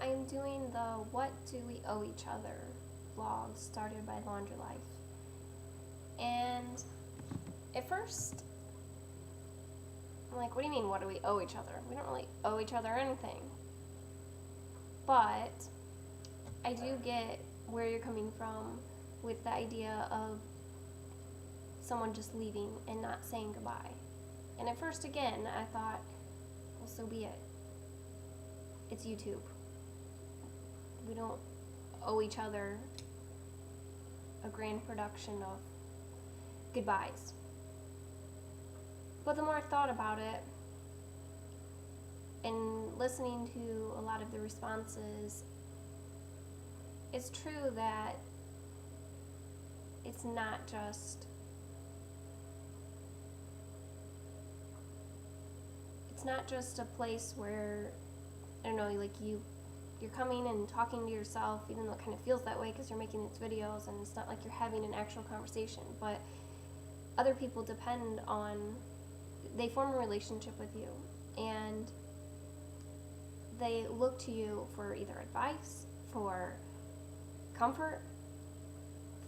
I'm doing the What Do We Owe Each Other vlog started by Launderlife. And at first, I'm like, what do you mean, what do we owe each other? We don't really owe each other anything. But I do get where you're coming from with the idea of someone just leaving and not saying goodbye. And at first, again, I thought, well, so be it. It's YouTube. We don't owe each other a grand production of goodbyes. But the more I thought about it, and listening to a lot of the responses, it's true that it's not just a place where, I don't know, like you're coming and talking to yourself, even though it kind of feels that way because you're making these videos and it's not like you're having an actual conversation, but other people they form a relationship with you, and they look to you for either advice, for comfort,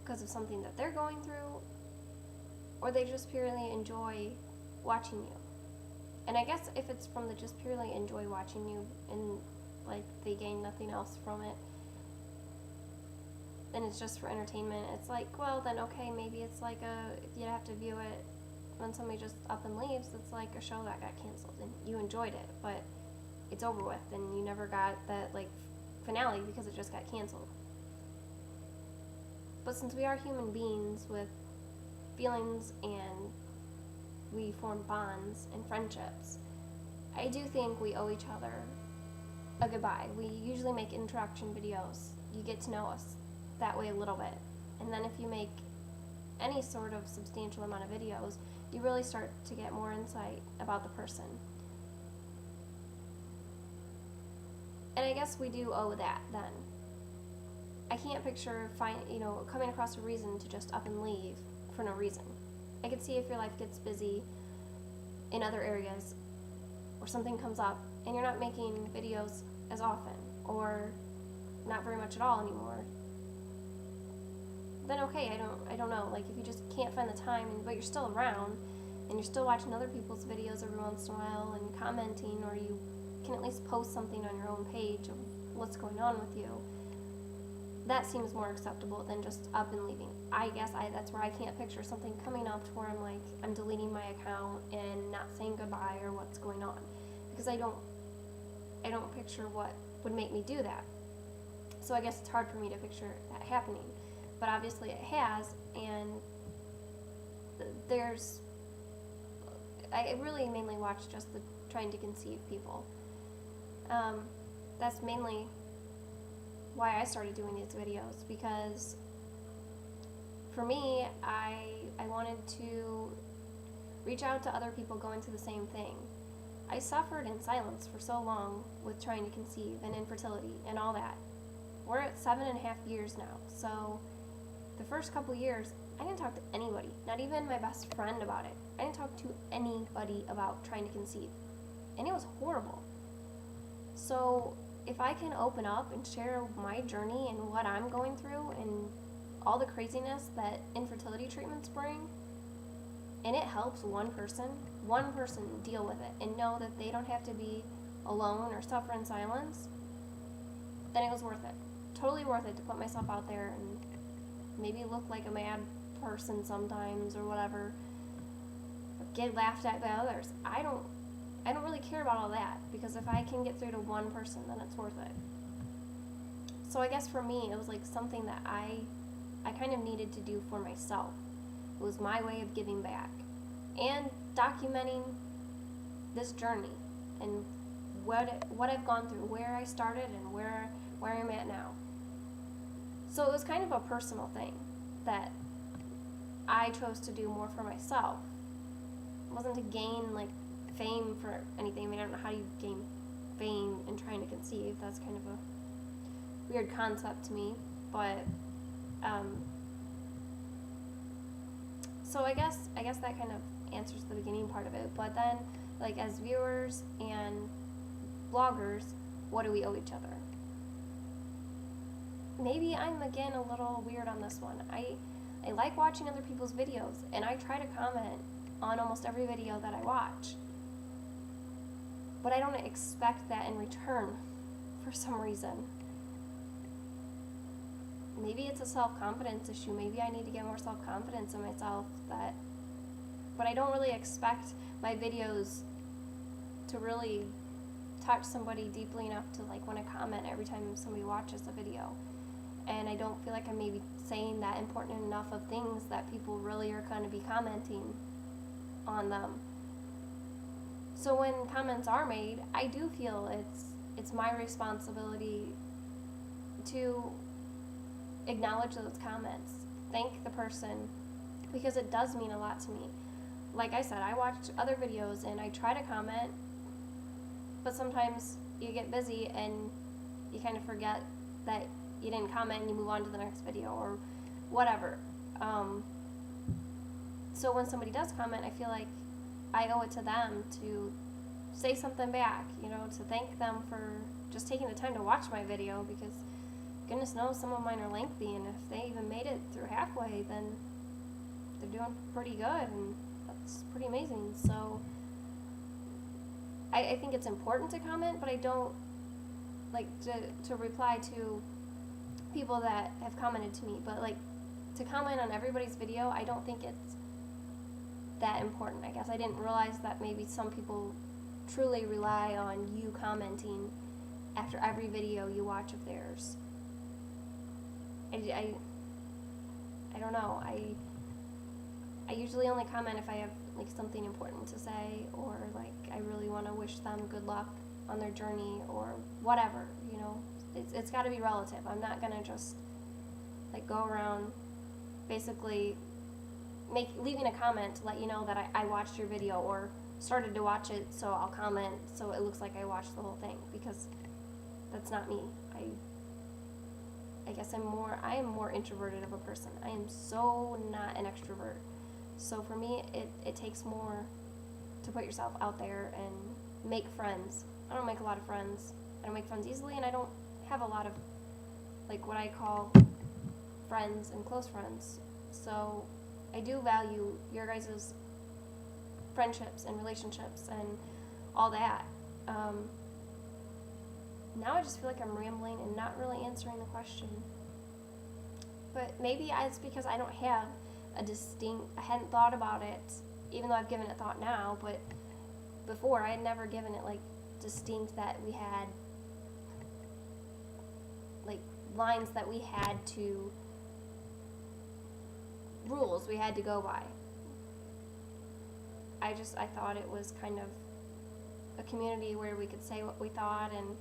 because of something that they're going through, or they just purely enjoy watching you. And I guess if it's from the just purely enjoy watching you and like they gain nothing else from it, then it's just for entertainment, it's like, well, then okay, maybe it's like you have to view it when somebody just up and leaves. It's like a show that got canceled and you enjoyed it, but it's over with and you never got that like finale because it just got canceled. But since we are human beings with feelings and we form bonds and friendships, I do think we owe each other a goodbye. We usually make introduction videos. You get to know us that way a little bit. And then if you make any sort of substantial amount of videos, you really start to get more insight about the person. And I guess we do owe that then. I can't picture coming across a reason to just up and leave for no reason. I could see if your life gets busy in other areas or something comes up and you're not making videos as often or not very much at all anymore, then okay, I don't know, like if you just can't find the time but you're still around and you're still watching other people's videos every once in a while and commenting, or you can at least post something on your own page of what's going on with you, that seems more acceptable than just up and leaving. I guess that's where I can't picture something coming up to where I'm like, I'm deleting my account and not saying goodbye or what's going on, because I don't picture what would make me do that. So I guess it's hard for me to picture that happening, but obviously it has. And I really mainly watch just the trying to conceive people. That's mainly why I started doing these videos, because for me, I wanted to reach out to other people going through the same thing. I suffered in silence for so long with trying to conceive and infertility and all that. We're at 7.5 years now, so the first couple years, I didn't talk to anybody, not even my best friend, about it. I didn't talk to anybody about trying to conceive, and it was horrible. So if I can open up and share my journey and what I'm going through and all the craziness that infertility treatments bring, and it helps one person deal with it and know that they don't have to be alone or suffer in silence, then it was worth it. Totally worth it to put myself out there and maybe look like a mad person sometimes or whatever, or get laughed at by others. I don't really care about all that, because if I can get through to one person, then it's worth it. So I guess for me, it was like something that I kind of needed to do for myself. It was my way of giving back and documenting this journey and what I've gone through, where I started and where I'm at now. So it was kind of a personal thing that I chose to do more for myself. It wasn't to gain like fame for anything. I mean, I don't know how you gain fame in trying to conceive. That's kind of a weird concept to me, but so I guess that kind of answers the beginning part of it. But then, like, as viewers and bloggers, what do we owe each other? maybe I'm again a little weird on this one. I like watching other people's videos, and I try to comment on almost every video that I watch. But I don't expect that in return for some reason. Maybe it's a self-confidence issue. Maybe I need to get more self-confidence in myself. But I don't really expect my videos to really touch somebody deeply enough to like want to comment every time somebody watches a video. And I don't feel like I'm maybe saying that important enough of things that people really are going to be commenting on them. So when comments are made, I do feel it's my responsibility to acknowledge those comments, thank the person, because it does mean a lot to me. Like I said, I watch other videos and I try to comment, but sometimes you get busy and you kind of forget that you didn't comment and you move on to the next video or whatever. So when somebody does comment, I feel like I owe it to them to say something back, you know, to thank them for just taking the time to watch my video, because goodness knows some of mine are lengthy, and if they even made it through halfway, then they're doing pretty good, and that's pretty amazing. So I think it's important to comment, but I don't like to reply to people that have commented to me, but like to comment on everybody's video, I don't think it's that important. I guess I didn't realize that maybe some people truly rely on you commenting after every video you watch of theirs. I don't know. I usually only comment if I have like something important to say, or like I really want to wish them good luck on their journey or whatever, you know. It's got to be relative. I'm not going to just like go around basically leaving a comment to let you know that I watched your video or started to watch it, so I'll comment so it looks like I watched the whole thing, because that's not me. I guess I am more introverted of a person. I am so not an extrovert. So for me, it takes more to put yourself out there and make friends. I don't make a lot of friends. I don't make friends easily, and I don't have a lot of like what I call friends and close friends. So I do value your guys' friendships and relationships and all that. Now I just feel like I'm rambling and not really answering the question. But maybe it's because I don't have I hadn't thought about it, even though I've given it thought now, but before I had never given it like distinct that we had like lines that we had to, rules we had to go by. I thought it was kind of a community where we could say what we thought and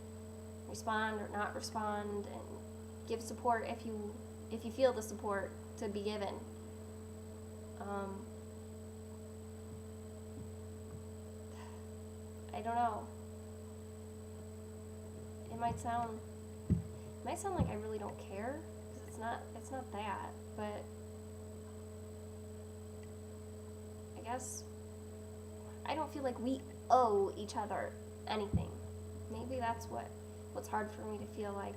respond or not respond, and give support if you feel the support to be given. I don't know. It might sound like I really don't care, because it's not that, but I guess I don't feel like we owe each other anything. Maybe that's what's hard for me to feel like.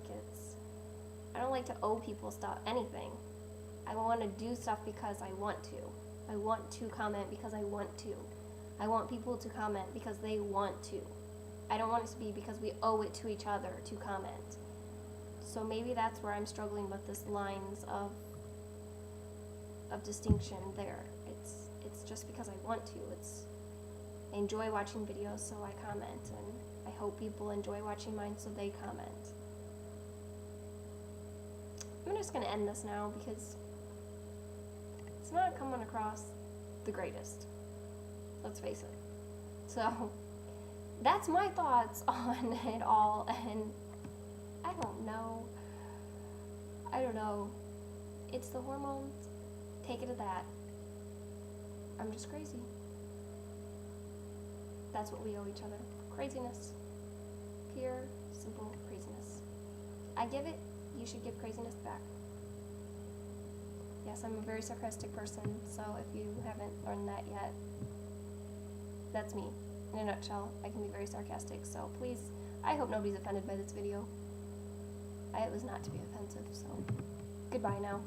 I don't like to owe people anything. I want to do stuff because I want to. I want to comment because I want to. I want people to comment because they want to. I don't want it to be because we owe it to each other to comment. So maybe that's where I'm struggling with this lines of distinction there. It's just because I want to. I enjoy watching videos, so I comment, and I hope people enjoy watching mine, so they comment. I'm just going to end this now because it's not coming across the greatest. Let's face it. So that's my thoughts on it all, and I don't know. It's the hormones. Take it at that. I'm just crazy. That's what we owe each other. Craziness. Pure, simple craziness. I give it, you should give craziness back. Yes, I'm a very sarcastic person, so if you haven't learned that yet, that's me. In a nutshell, I can be very sarcastic, so please, I hope nobody's offended by this video. It was not to be offensive, so goodbye now.